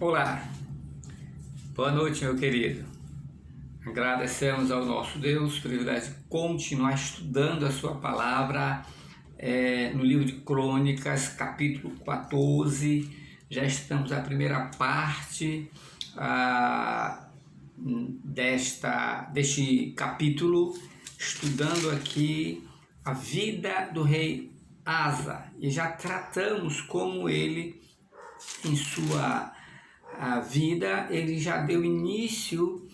Olá, boa noite, meu querido. Agradecemos ao nosso Deus o privilégio de continuar estudando a sua palavra no livro de Crônicas, capítulo 14. Já estamos na primeira parte deste capítulo, estudando aqui a vida do rei Asa, e já tratamos como ele, em sua vida, ele já deu início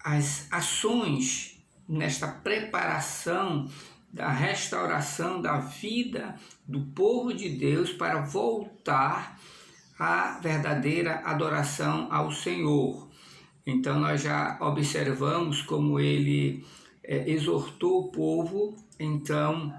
às ações nesta preparação da restauração da vida do povo de Deus para voltar à verdadeira adoração ao Senhor. Então nós já observamos como ele exortou o povo então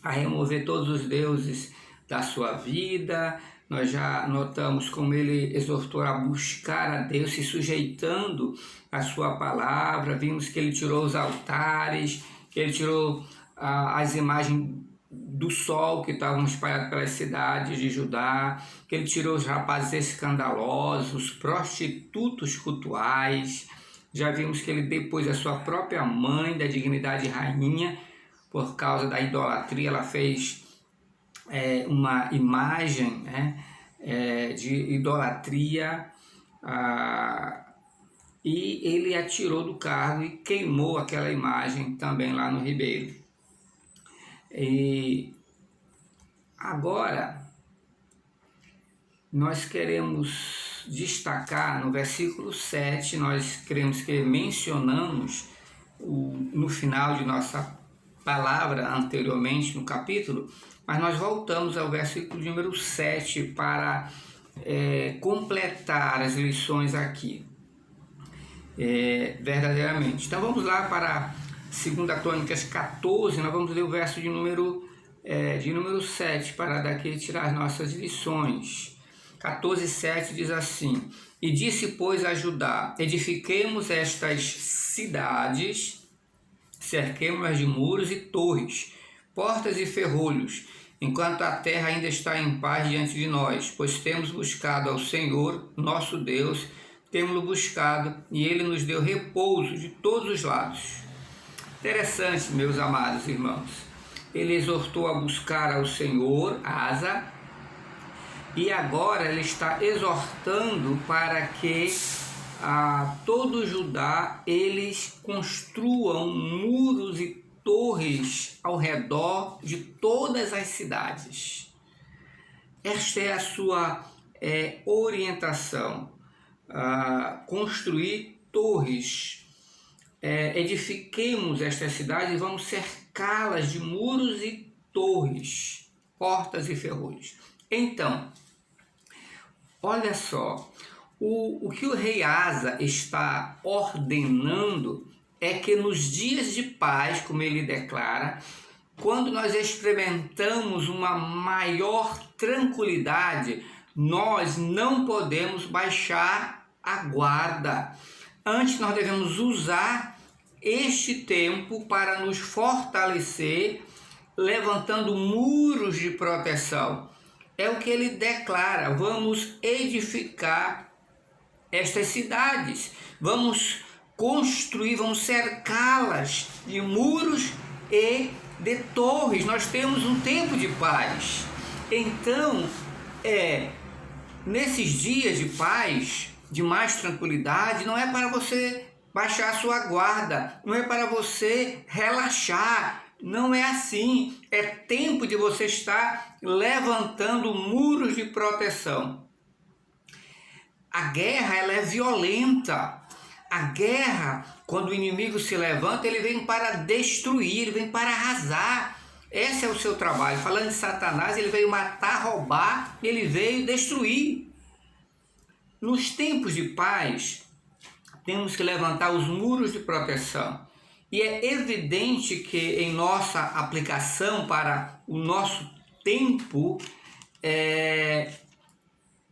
a remover todos os deuses da sua vida. Nós já notamos como ele exortou a buscar a Deus, se sujeitando à sua palavra. Vimos que ele tirou os altares, que ele tirou as imagens do sol que estavam espalhadas pelas cidades de Judá, que ele tirou os rapazes escandalosos, os prostitutos cultuais. Já vimos que ele depôs a sua própria mãe da dignidade de rainha por causa da idolatria. Ela fez uma imagem de idolatria, e ele a tirou do carro e queimou aquela imagem também lá no Ribeiro. E agora nós queremos destacar no versículo 7, nós queremos que mencionamos no final de nossa palavra anteriormente no capítulo, mas nós voltamos ao versículo de número 7 para completar as lições aqui, verdadeiramente. Então vamos lá para 2 Crônicas 14, nós vamos ler o verso de número 7, para daqui tirar as nossas lições. 14:7 diz assim: E disse, pois, a Judá: edifiquemos estas cidades, cerquemos-las de muros e torres, portas e ferrolhos, enquanto a terra ainda está em paz diante de nós, pois temos buscado ao Senhor, nosso Deus, temos-lo buscado, e ele nos deu repouso de todos os lados. Interessante, meus amados irmãos. Ele exortou a buscar ao Senhor, Asa, e agora ele está exortando para que todo Judá eles construam muros e torres ao redor de todas as cidades. Esta é a sua orientação, construir torres. Edifiquemos estas cidades e vamos cercá-las de muros e torres, portas e ferrolhos. Então, olha só, o que o rei Asa está ordenando é que nos dias de paz, como ele declara, quando nós experimentamos uma maior tranquilidade, nós não podemos baixar a guarda. Antes nós devemos usar este tempo para nos fortalecer, levantando muros de proteção. É o que ele declara: vamos edificar estas cidades, vamos construir, vamos cercá-las de muros e de torres. Nós temos um tempo de paz. Então, nesses dias de paz, de mais tranquilidade, não é para você baixar a sua guarda, não é para você relaxar, não é assim. É tempo de você estar levantando muros de proteção. A guerra, ela é violenta. A guerra, quando o inimigo se levanta, ele vem para destruir, ele vem para arrasar. Esse é o seu trabalho. Falando de Satanás, ele veio matar, roubar, ele veio destruir. Nos tempos de paz, temos que levantar os muros de proteção. E é evidente que em nossa aplicação para o nosso tempo,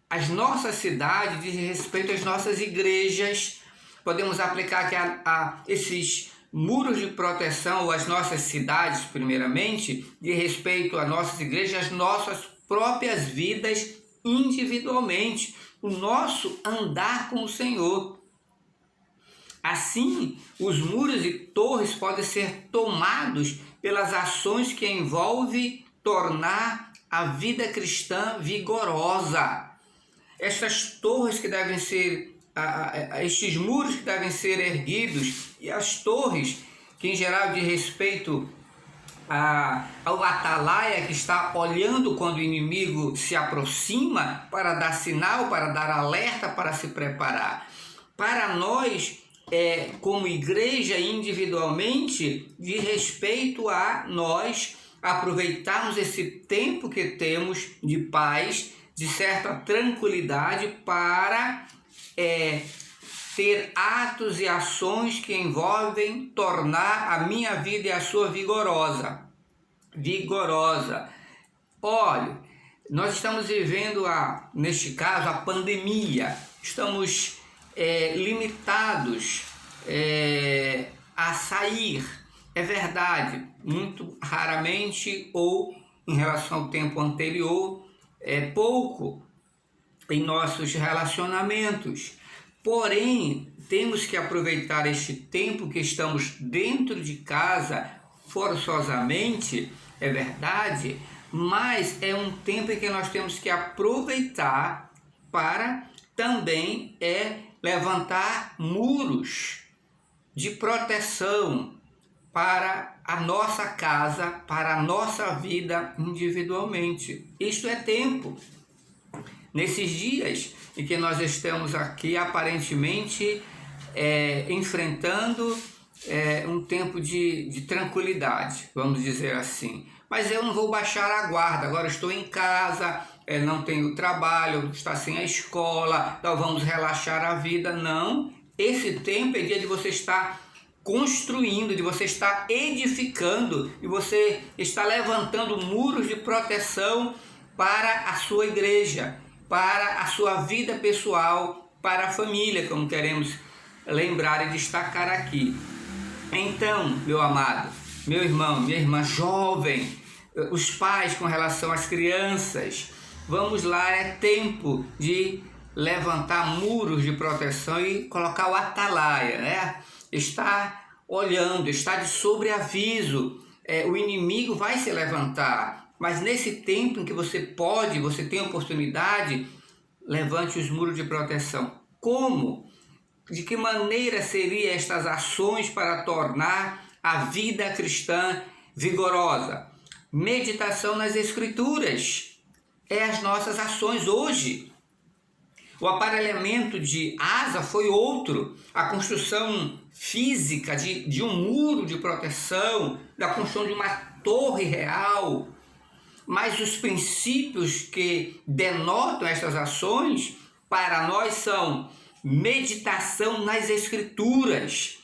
as nossas cidades, diz respeito às nossas igrejas, podemos aplicar aqui a esses muros de proteção, ou as nossas cidades, primeiramente, de respeito às nossas igrejas, às nossas próprias vidas individualmente, o nosso andar com o Senhor. Assim, os muros e torres podem ser tomados pelas ações que envolvem tornar a vida cristã vigorosa. Estas torres que devem ser, estes muros que devem ser erguidos, e as torres que em geral diz respeito ao atalaia que está olhando quando o inimigo se aproxima para dar sinal, para dar alerta, para se preparar. Para nós, como igreja individualmente, diz respeito a nós aproveitarmos esse tempo que temos de paz, de certa tranquilidade, para ter atos e ações que envolvem tornar a minha vida e a sua vigorosa. Olha, nós estamos vivendo, neste caso, a pandemia. Estamos limitados a sair. É verdade, muito raramente ou em relação ao tempo anterior, pouco em nossos relacionamentos. Porém, temos que aproveitar este tempo que estamos dentro de casa forçosamente, é verdade, mas é um tempo em que nós temos que aproveitar para também levantar muros de proteção para a nossa casa, para a nossa vida individualmente. Isto é tempo. Nesses dias em que nós estamos aqui aparentemente enfrentando um tempo de tranquilidade, vamos dizer assim. Mas eu não vou baixar a guarda, agora estou em casa, não tenho trabalho, está sem a escola, então vamos relaxar a vida. Não, esse tempo é dia de você estar construindo, de você estar edificando, de você estar levantando muros de proteção para a sua igreja, para a sua vida pessoal, para a família, como queremos lembrar e destacar aqui. Então, meu amado, meu irmão, minha irmã jovem, os pais com relação às crianças, vamos lá, é tempo de levantar muros de proteção e colocar o atalaia, né? Está olhando, está de sobreaviso, o inimigo vai se levantar, mas nesse tempo em que você tem oportunidade, levante os muros de proteção. Como? De que maneira seriam estas ações para tornar a vida cristã vigorosa? Meditação nas Escrituras as nossas ações hoje. O aparelhamento de Asa foi outro, a construção física de um muro de proteção, da construção de uma torre real. Mas os princípios que denotam estas ações para nós são meditação nas Escrituras,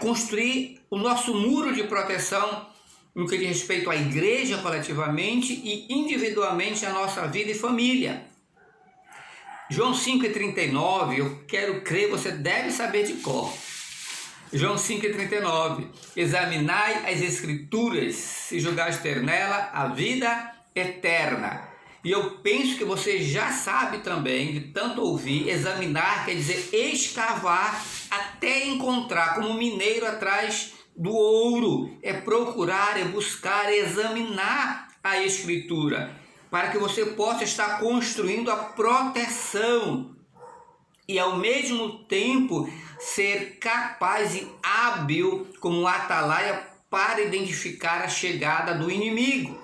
construir o nosso muro de proteção no que diz respeito à igreja coletivamente e individualmente a nossa vida e família. João 5,39, eu quero crer, você deve saber de cor. João 5,39, examinai as Escrituras, se julgares ter nela a vida eterna. E eu penso que você já sabe também, de tanto ouvir, examinar quer dizer escavar até encontrar, como mineiro atrás do ouro. É procurar, é buscar, é examinar a Escritura, para que você possa estar construindo a proteção e ao mesmo tempo ser capaz e hábil como atalaia para identificar a chegada do inimigo.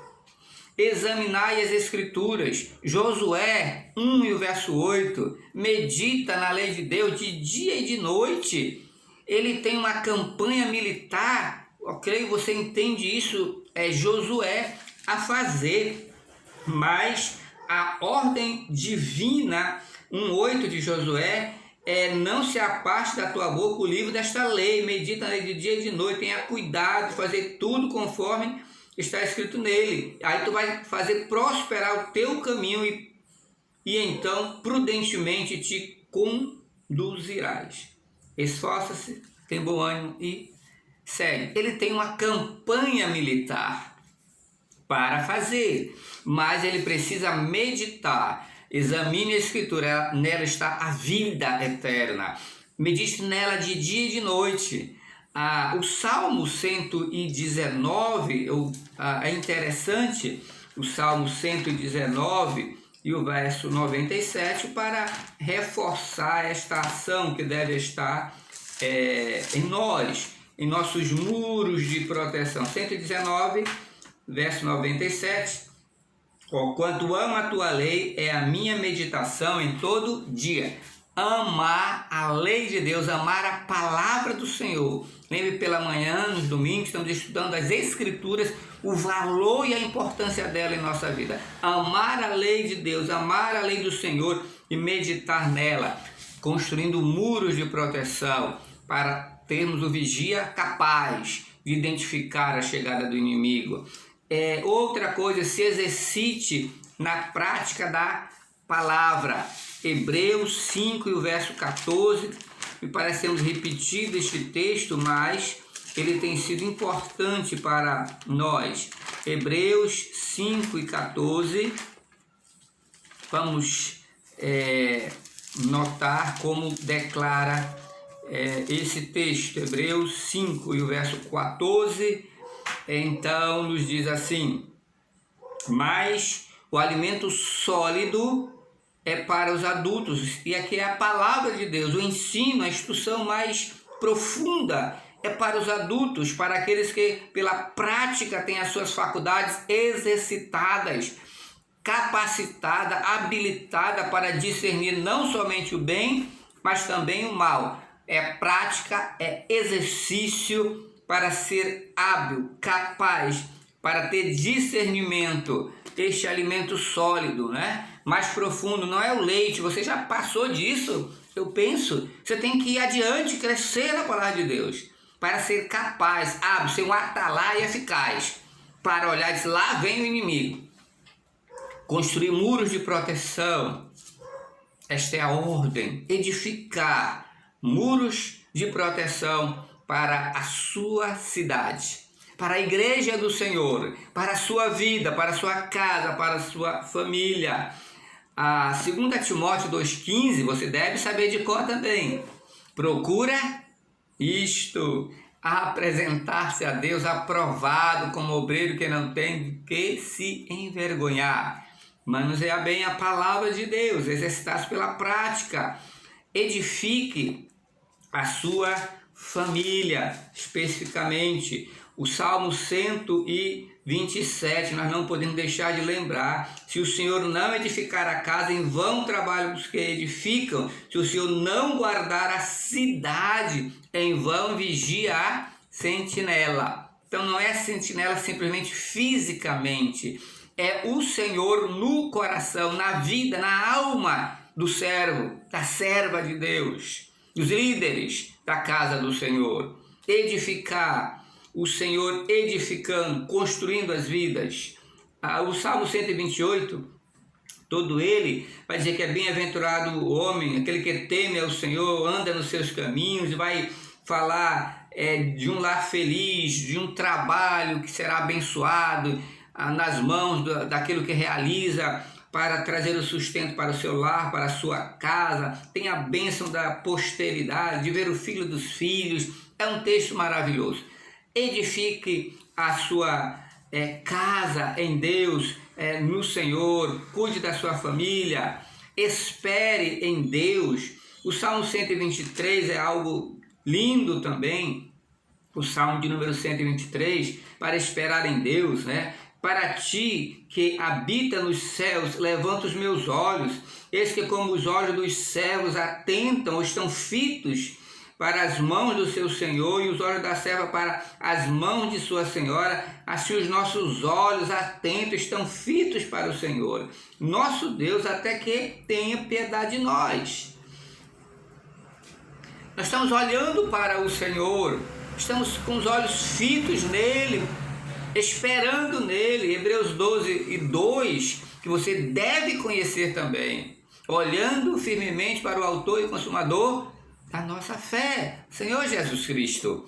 Examinai as Escrituras, Josué 1 e o verso 8, medita na lei de Deus de dia e de noite. Ele tem uma campanha militar, ok? Você entende isso, Josué a fazer, mas a ordem divina 1:8 de Josué não se aparte da tua boca o livro desta lei, medita na lei de dia e de noite, tenha cuidado de fazer tudo conforme está escrito nele. Aí tu vai fazer prosperar o teu caminho e então prudentemente te conduzirás. Esforça-se, tem bom ânimo e segue. Ele tem uma campanha militar. para fazer, mas ele precisa meditar. Examine a Escritura, nela está a vida eterna. Medite nela de dia e de noite. O Salmo 119 é interessante, o Salmo 119 e o verso 97, para reforçar esta ação que deve estar em nós, em nossos muros de proteção. 119, verso 97. Quanto amo a tua lei, é a minha meditação em todo dia. Amar a lei de Deus, amar a palavra do Senhor. Lembre, pela manhã, nos domingos, estamos estudando as Escrituras, o valor e a importância dela em nossa vida. Amar a lei de Deus, amar a lei do Senhor e meditar nela, construindo muros de proteção para termos o vigia capaz de identificar a chegada do inimigo. Outra coisa, se exercite na prática da palavra. Hebreus 5 e o verso 14, me parece termos repetido este texto, mas ele tem sido importante para nós. Hebreus 5 e 14, vamos notar como declara esse texto. Hebreus 5 e o verso 14, então nos diz assim: mas o alimento sólido é para os adultos, e aqui é a palavra de Deus, o ensino, a instrução mais profunda é para os adultos, para aqueles que pela prática têm as suas faculdades exercitadas, capacitada, habilitada para discernir não somente o bem, mas também o mal. É prática, é exercício para ser hábil, capaz, para ter discernimento. Este alimento sólido, né? Mais profundo, não é o leite, você já passou disso, eu penso. Você tem que ir adiante, crescer na palavra de Deus, para ser capaz, hábil, ser um atalaia eficaz, para olhar e dizer, lá vem o inimigo. Construir muros de proteção, esta é a ordem, edificar muros de proteção para a sua cidade, para a igreja do Senhor, para a sua vida, para a sua casa, para a sua família. A 2 Timóteo 2,15, você deve saber de cor também. Procura isto, apresentar-se a Deus aprovado como obreiro que não tem de que se envergonhar. Manusear bem a palavra de Deus, exercitar-se pela prática. Edifique a sua família, especificamente. O Salmo 127, nós não podemos deixar de lembrar: se o Senhor não edificar a casa, em vão trabalham os que edificam. Se o Senhor não guardar a cidade, em vão vigia a sentinela. Então não é a sentinela simplesmente fisicamente, é o Senhor no coração, na vida, na alma do servo, da serva de Deus, dos líderes da casa do Senhor. Edificar, o Senhor edificando, construindo as vidas. O Salmo 128, todo ele vai dizer que é bem-aventurado o homem, aquele que teme ao Senhor, anda nos seus caminhos, e vai falar de um lar feliz, de um trabalho que será abençoado nas mãos daquilo que realiza para trazer o sustento para o seu lar, para a sua casa. Tem a bênção da posteridade, de ver o filho dos filhos. É um texto maravilhoso. Edifique a sua casa em Deus, no Senhor, cuide da sua família, espere em Deus. O Salmo 123 é algo lindo também, o Salmo de número 123, para esperar em Deus, né? Para ti que habita nos céus, levanta os meus olhos, eis que como os olhos dos servos atentam ou estão fitos para as mãos do seu Senhor, e os olhos da serva para as mãos de sua senhora, assim os nossos olhos atentos estão fitos para o Senhor, nosso Deus, até que tenha piedade de nós. Nós estamos olhando para o Senhor, estamos com os olhos fitos nele, esperando nele. Hebreus 12:2, que você deve conhecer também, olhando firmemente para o autor e consumador da nossa fé, Senhor Jesus Cristo.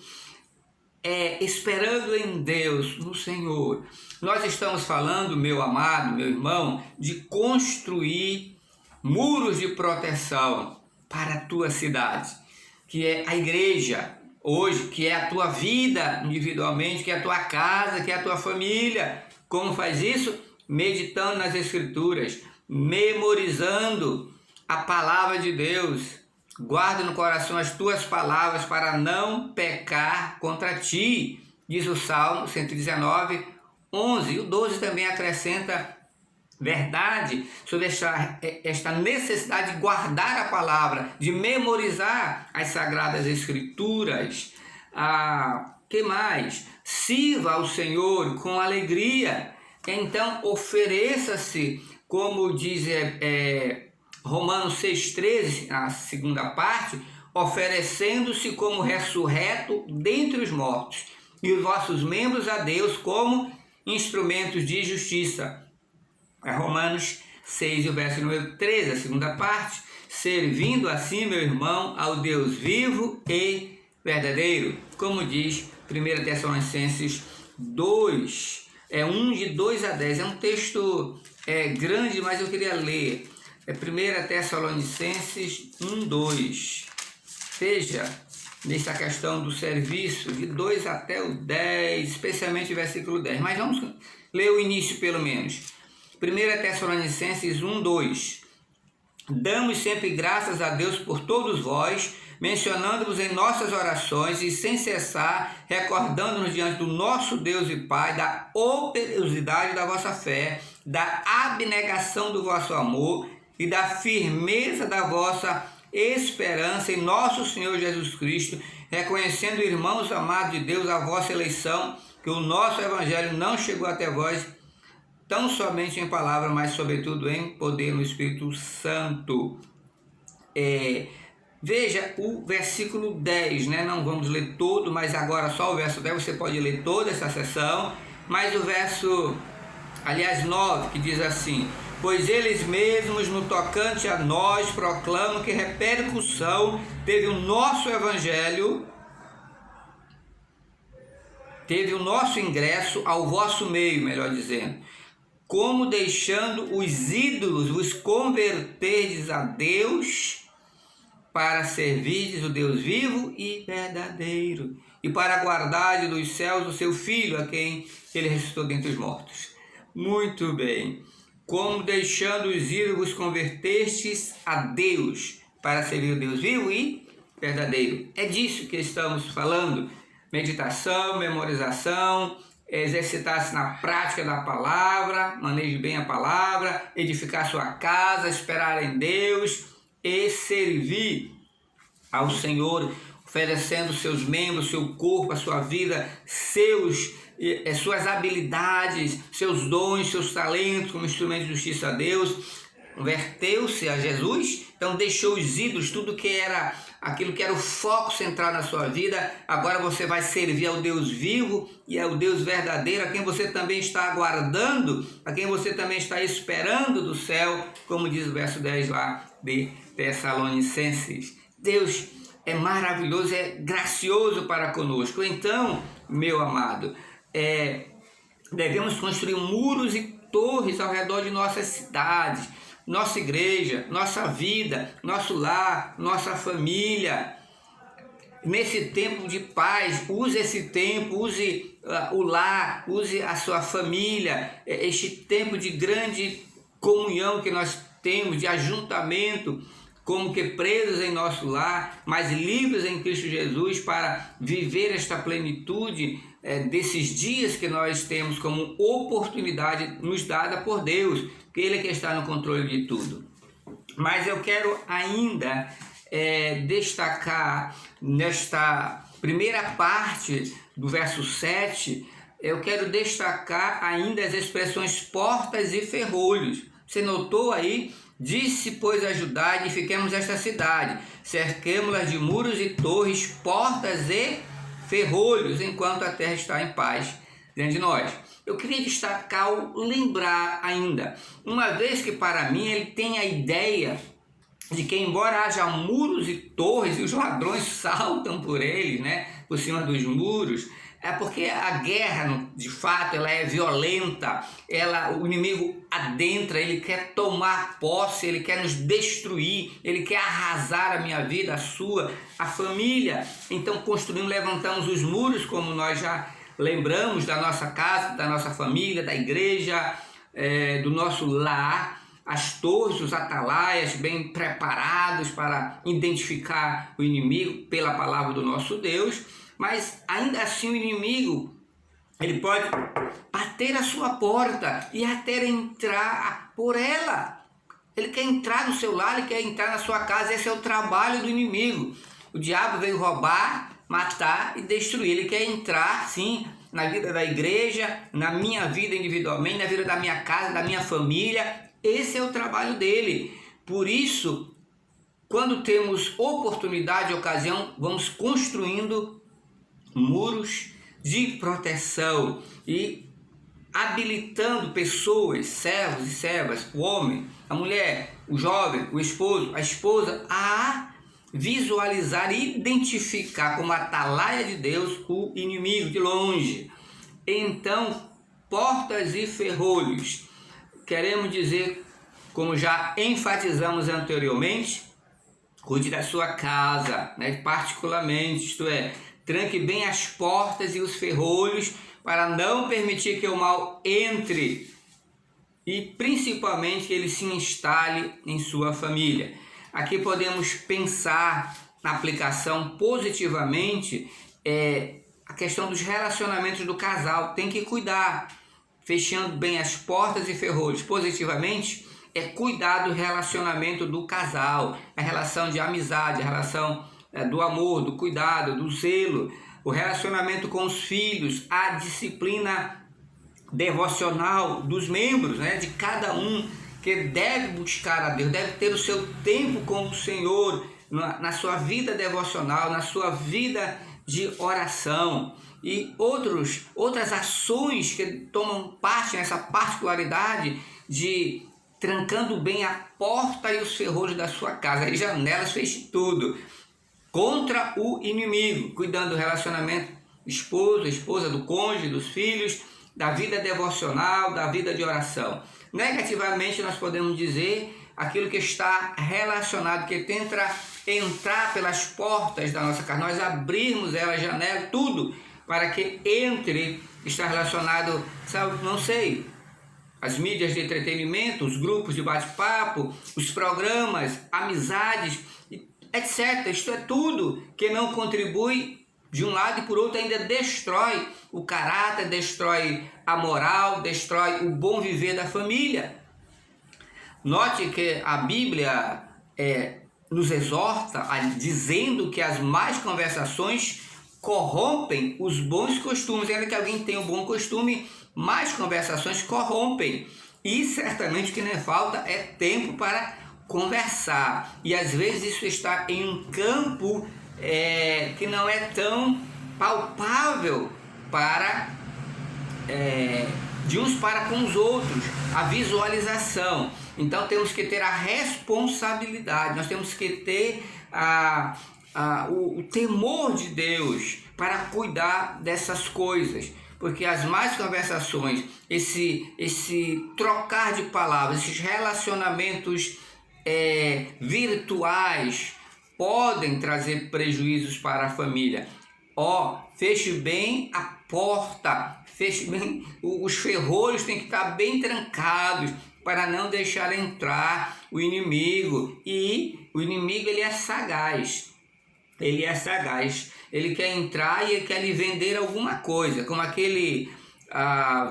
esperando em Deus, no Senhor. Nós estamos falando, meu amado, meu irmão, de construir muros de proteção para a tua cidade, que é a igreja hoje, que é a tua vida individualmente, que é a tua casa, que é a tua família. Como faz isso? Meditando nas Escrituras, memorizando a palavra de Deus. Guarda no coração as tuas palavras para não pecar contra ti, diz o Salmo 119, 11. E o 12 também acrescenta verdade sobre esta necessidade de guardar a palavra, de memorizar as Sagradas Escrituras. Que mais? Sirva ao Senhor com alegria. Então ofereça-se, como diz Romanos 6,13, a segunda parte, oferecendo-se como ressurreto dentre os mortos, e os vossos membros a Deus como instrumentos de justiça. Romanos 6, o verso número 13, a segunda parte, servindo assim, meu irmão, ao Deus vivo e verdadeiro, como diz 1 Tessalonicenses 2, 1 de 2 a 10, é um texto grande, mas eu queria ler, 1 Tessalonicenses 1, 2, veja, nessa questão do serviço, de 2 até o 10, especialmente o versículo 10, mas vamos ler o início pelo menos. 1 Tessalonicenses 1, 2. Damos sempre graças a Deus por todos vós, mencionando-vos em nossas orações e sem cessar, recordando-nos diante do nosso Deus e Pai da operosidade da vossa fé, da abnegação do vosso amor e da firmeza da vossa esperança em nosso Senhor Jesus Cristo, reconhecendo, irmãos amados de Deus, a vossa eleição, que o nosso Evangelho não chegou até vós tão somente em palavra, mas sobretudo em poder no Espírito Santo. Veja o versículo 10, né? Não vamos ler todo, mas agora só o verso 10, você pode ler toda essa sessão, mas o verso, 9, que diz assim: pois eles mesmos, no tocante a nós, proclamam que repercussão teve o nosso Evangelho, teve o nosso ingresso ao vosso meio, melhor dizendo, como deixando os ídolos vos converterdes a Deus, para servirdes o Deus vivo e verdadeiro, e para guardar dos céus o seu Filho, a quem ele ressuscitou dentre os mortos. Muito bem. Como deixando os ídolos vos convertestes a Deus, para servir o Deus vivo e verdadeiro. É disso que estamos falando. Meditação, memorização, exercitar-se na prática da palavra, maneje bem a palavra, edificar sua casa, esperar em Deus e servir ao Senhor, oferecendo seus membros, seu corpo, a sua vida, suas habilidades, seus dons, seus talentos como instrumento de justiça a Deus. Converteu-se a Jesus, então deixou os ídolos, tudo que era aquilo que era o foco central na sua vida. Agora você vai servir ao Deus vivo e ao Deus verdadeiro, a quem você também está aguardando, a quem você também está esperando do céu, como diz o verso 10 lá de Tessalonicenses. Deus é maravilhoso, é gracioso para conosco. Então, meu amado, devemos construir muros e torres ao redor de nossas cidades, nossa igreja, nossa vida, nosso lar, nossa família. Nesse tempo de paz, use esse tempo, use o lar, use a sua família, este tempo de grande comunhão que nós temos, de ajuntamento, como que presos em nosso lar, mas livres em Cristo Jesus, para viver esta plenitude desses dias que nós temos como oportunidade nos dada por Deus, que Ele é que está no controle de tudo. Mas eu quero ainda destacar nesta primeira parte do verso 7, eu quero destacar ainda as expressões portas e ferrolhos. Você notou aí? Disse, pois, ajudai, edifiquemos esta cidade, cerquemo-la de muros e torres, portas e ferrolhos, enquanto a terra está em paz diante de nós. Eu queria destacar lembrar ainda, uma vez que para mim ele tem a ideia de que, embora haja muros e torres e os ladrões saltam por eles, né, por cima dos muros, É porque a guerra, de fato, ela é violenta, o inimigo adentra, ele quer tomar posse, ele quer nos destruir, ele quer arrasar a minha vida, a sua, a família. Então construímos, levantamos os muros, como nós já lembramos, da nossa casa, da nossa família, da igreja, do nosso lar, as torres, os atalaias bem preparados para identificar o inimigo pela palavra do nosso Deus. Mas ainda assim o inimigo, ele pode bater a sua porta e até entrar por ela. Ele quer entrar no seu lar, ele quer entrar na sua casa. Esse é o trabalho do inimigo. O diabo veio roubar, matar e destruir. Ele quer entrar, sim, na vida da igreja, na minha vida individualmente, na vida da minha casa, da minha família. Esse é o trabalho dele. Por isso, quando temos oportunidade e ocasião, vamos construindo muros de proteção e habilitando pessoas, servos e servas, o homem, a mulher, o jovem, o esposo, a esposa, a visualizar e identificar como atalaia de Deus o inimigo de longe. Então, portas e ferrolhos, queremos dizer, como já enfatizamos anteriormente, cuide da sua casa, né? Particularmente, isto é, tranque bem as portas e os ferrolhos para não permitir que o mal entre e principalmente que ele se instale em sua família. Aqui podemos pensar na aplicação positivamente a questão dos relacionamentos do casal. Tem que cuidar, fechando bem as portas e ferrolhos. Positivamente é cuidar do relacionamento do casal, a relação de amizade, a relação do amor, do cuidado, do zelo, o relacionamento com os filhos, a disciplina devocional dos membros, né, de cada um, que deve buscar a Deus, deve ter o seu tempo com o Senhor, na sua vida devocional, na sua vida de oração e outras ações que tomam parte nessa particularidade de trancando bem a porta e os ferrolhos da sua casa, as janelas, feche tudo contra o inimigo, cuidando do relacionamento esposo, esposa, do cônjuge, dos filhos, da vida devocional, da vida de oração. Negativamente nós podemos dizer aquilo que está relacionado, que tenta entrar pelas portas da nossa casa, nós abrirmos ela, janela, tudo, para que entre, está relacionado, sabe, não sei, as mídias de entretenimento, os grupos de bate-papo, os programas, amizades, etc. Isto é tudo que não contribui de um lado e por outro ainda destrói o caráter, destrói a moral, destrói o bom viver da família. Note que a Bíblia nos exorta dizendo que as más conversações corrompem os bons costumes. Ainda que alguém tenha um bom costume, más conversações corrompem. E certamente o que não falta é tempo para conversar. E às vezes isso está em um campo que não é tão palpável para de uns para com os outros, a visualização. Então temos que ter a responsabilidade, nós temos que ter o temor de Deus para cuidar dessas coisas, porque as más conversações, esse trocar de palavras, esses relacionamentos virtuais podem trazer prejuízos para a família. Feche bem a porta, feche bem, os ferrolhos têm que estar bem trancados para não deixar entrar o inimigo. E o inimigo, ele é sagaz, ele quer entrar e ele quer lhe vender alguma coisa, como aquele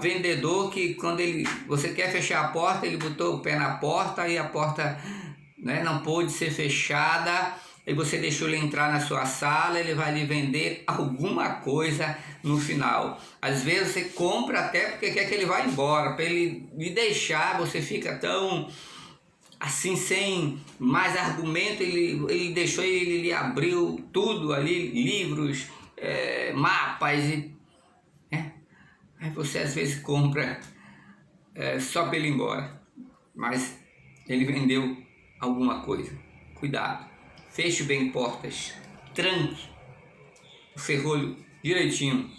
vendedor que quando você quer fechar a porta, ele botou o pé na porta e a porta, né, não pôde ser fechada, e você deixou ele entrar na sua sala, ele vai lhe vender alguma coisa no final. Às vezes você compra até porque quer que ele vá embora, para ele lhe deixar, você fica tão assim, sem mais argumento, ele deixou, ele lhe abriu tudo ali, livros, mapas, aí você às vezes compra só para ele ir embora, mas ele vendeu alguma coisa. Cuidado, feche bem portas, tranque o ferrolho direitinho,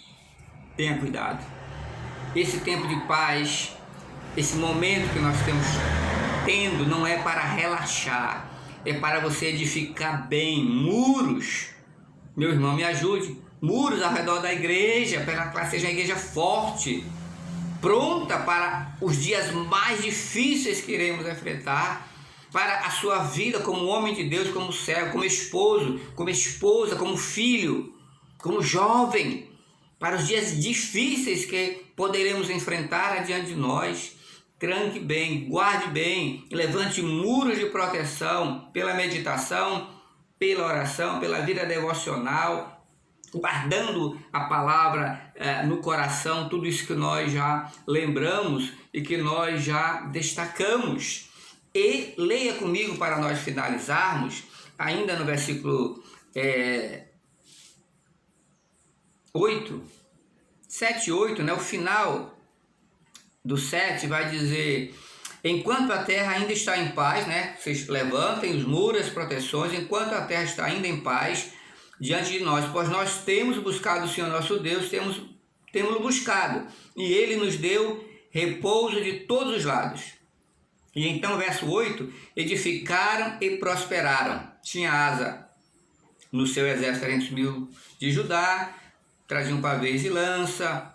Tenha cuidado. Esse tempo de paz, esse momento que nós estamos tendo, não é para relaxar, é para você edificar bem muros. Meu irmão, me ajude. Muros ao redor da igreja, para que ela seja uma igreja forte, pronta para os dias mais difíceis que iremos enfrentar, para a sua vida como homem de Deus, como servo, como esposo, como esposa, como filho, como jovem, para os dias difíceis que poderemos enfrentar adiante de nós. Tranque bem, guarde bem, levante muros de proteção pela meditação, pela oração, pela vida devocional, guardando a palavra no coração, tudo isso que nós já lembramos e que nós já destacamos. E leia comigo para nós finalizarmos, ainda no versículo 7 e 8, né, o final do 7 vai dizer: enquanto a terra ainda está em paz, né, vocês levantem os muros, as proteções, enquanto a terra está ainda em paz diante de nós, pois nós temos buscado o Senhor nosso Deus, temos-lo buscado, e Ele nos deu repouso de todos os lados. E então, verso 8, edificaram e prosperaram, tinha asa no seu exército 300.000 de Judá, traziam pavês e lança,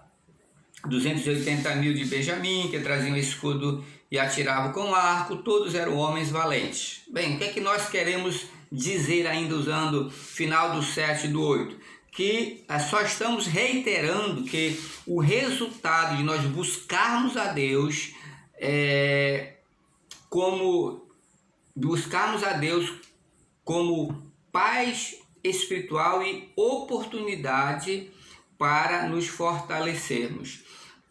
280.000 de Benjamim, que traziam escudo e atiravam com arco, todos eram homens valentes. Bem, o que é que nós queremos dizer ainda usando final do 7 e do 8? Que só estamos reiterando que o resultado de nós buscarmos a Deus como paz espiritual e oportunidade para nos fortalecermos,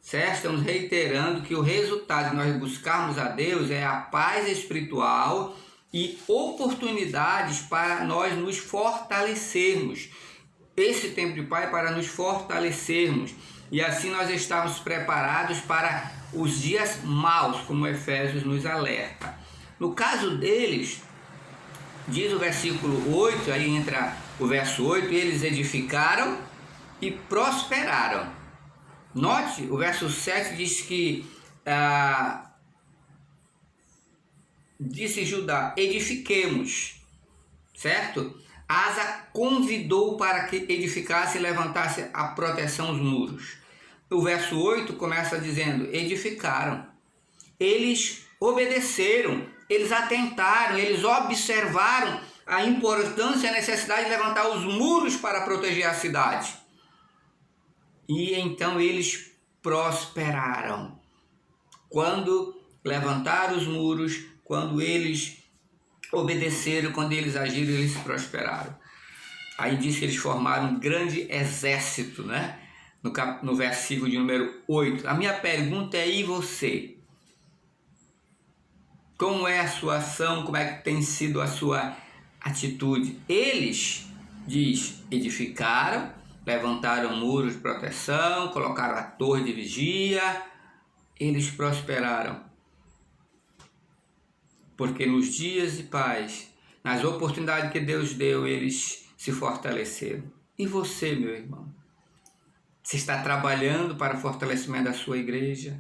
certo? Estamos reiterando que o resultado de nós buscarmos a Deus é a paz espiritual e oportunidades para nós nos fortalecermos. Esse tempo de paz é para nos fortalecermos e assim nós estamos preparados para os dias maus, como Efésios nos alerta. No caso deles, diz o versículo 8, aí entra o verso 8, eles edificaram e prosperaram. Note, o verso 7 diz que disse Judá: edifiquemos, certo? Asa convidou para que edificasse e levantasse a proteção os muros. O verso 8 começa dizendo: edificaram. Eles obedeceram, eles atentaram, eles observaram a importância e a necessidade de levantar os muros para proteger a cidade. E então eles prosperaram. Quando levantaram os muros, quando eles obedeceram, quando eles agiram, eles prosperaram. Aí diz que eles formaram um grande exército, né? No versículo de número 8. A minha pergunta é: e você? Como é a sua ação? Como é que tem sido a sua atitude? Eles, diz, edificaram, levantaram muros de proteção, colocaram a torre de vigia, eles prosperaram. Porque nos dias de paz, nas oportunidades que Deus deu, eles se fortaleceram. E você, meu irmão? Você está trabalhando para o fortalecimento da sua igreja?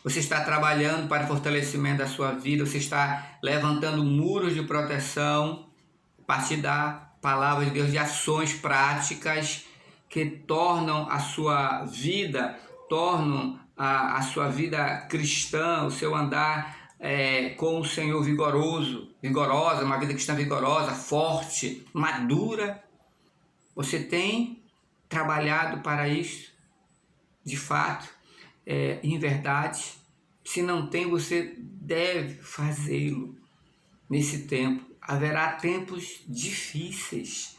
Você está trabalhando para o fortalecimento da sua vida? Você está levantando muros de proteção a partir da palavra de Deus, de ações práticas que tornam a sua vida, tornam a sua vida cristã, o seu andar com o Senhor vigorosa, uma vida cristã vigorosa, forte, madura? Você tem trabalhado para isso? De fato, em verdade? Se não tem, você deve fazê-lo nesse tempo. Haverá tempos difíceis.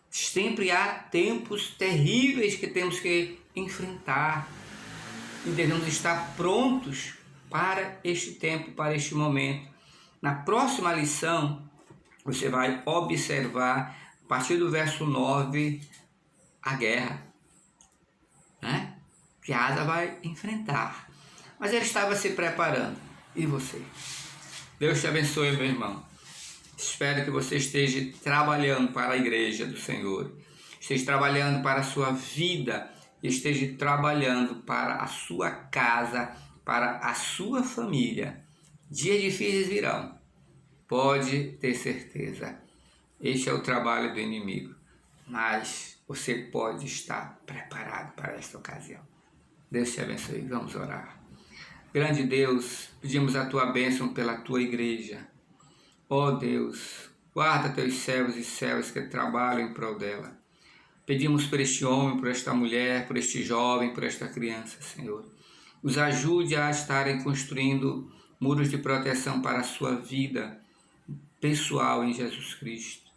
Sempre há tempos terríveis que temos que enfrentar. E devemos estar prontos para este tempo, para este momento. Na próxima lição, você vai observar, a partir do verso 9, a guerra, né? Que Asa vai enfrentar. Mas ele estava se preparando. E você? Deus te abençoe, meu irmão. Espero que você esteja trabalhando para a igreja do Senhor. Esteja trabalhando para a sua vida esteja trabalhando para a sua casa, para a sua família. Dias difíceis virão, pode ter certeza. Este é o trabalho do inimigo, mas você pode estar preparado para esta ocasião. Deus te abençoe. Vamos orar. Grande Deus, pedimos a tua bênção pela tua igreja. Ó Deus, guarda teus servos e servas que trabalham em prol dela. Pedimos por este homem, por esta mulher, por este jovem, por esta criança, Senhor. Os ajude a estarem construindo muros de proteção para a sua vida pessoal em Jesus Cristo.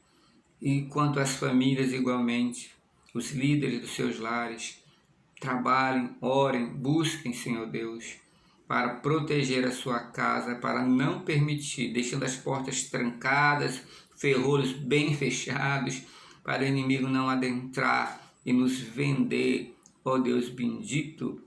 E quanto às famílias igualmente, os líderes dos seus lares, trabalhem, orem, busquem, Senhor Deus, para proteger a sua casa, para não permitir, deixando as portas trancadas, ferrolhos bem fechados, para o inimigo não adentrar e nos vender, ó Deus bendito,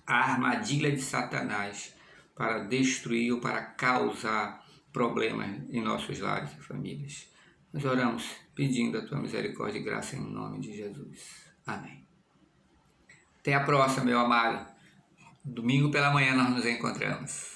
a armadilha de Satanás para destruir ou para causar problemas em nossos lares e famílias. Nós oramos pedindo a tua misericórdia e graça em nome de Jesus. Amém. Até a próxima, meu amado. Domingo pela manhã nós nos encontramos.